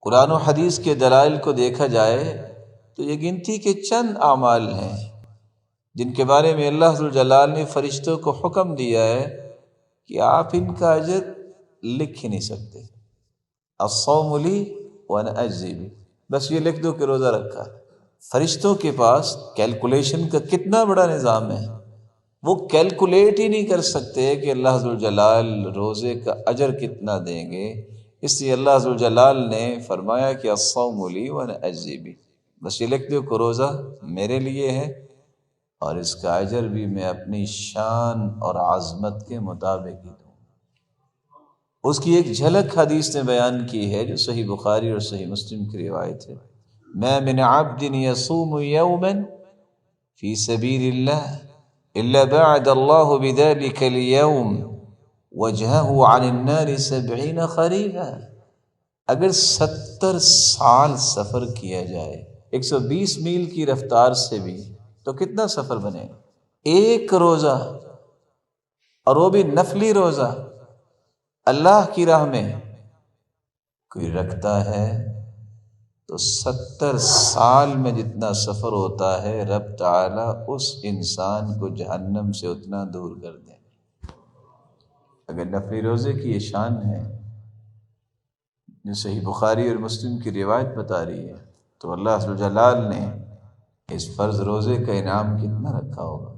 قرآن و حدیث کے دلائل کو دیکھا جائے تو یہ گنتی کے چند اعمال ہیں جن کے بارے میں اللہ ذوالجلال نے فرشتوں کو حکم دیا ہے کہ آپ ان کا اجر لکھ ہی نہیں سکتے۔ الصوم لی وانا اجزی بہ، بس یہ لکھ دو کہ روزہ رکھا۔ فرشتوں کے پاس کیلکولیشن کا کتنا بڑا نظام ہے، وہ کیلکولیٹ ہی نہیں کر سکتے کہ اللہ ذوالجلال روزے کا اجر کتنا دیں گے۔ اس لیے اللہ ذوالجلال نے فرمایا کہ الصوم لی وانا اجزی بہ، بس یہ لکھ دو کہ روزہ میرے لیے ہے اور اس کا اجر بھی میں اپنی شان اور عظمت کے مطابق ہی دوں۔ اس کی ایک جھلک حدیث نے بیان کی ہے جو صحیح بخاری اور صحیح مسلم کی روایت ہے، ما من عبد يصوم يوما في سبيل الله إلا بعد الله بذلك اليوم وجهه عن النار 70 خريفا۔ اگر 70 سال سفر کیا جائے 120 میل کی رفتار سے بھی تو کتنا سفر بنے گا؟ ایک روزہ، اور وہ بھی نفلی روزہ اللہ کی راہ میں کوئی رکھتا ہے تو 70 سال میں جتنا سفر ہوتا ہے رب تعالی اس انسان کو جہنم سے اتنا دور کر دیں۔ اگر نفلی روزے کی یہ شان ہے جو صحیح بخاری اور مسلم کی روایت بتا رہی ہے، تو اللہ ذوالجلال نے اس فرض روزے کا انعام کتنا رکھا ہوگا۔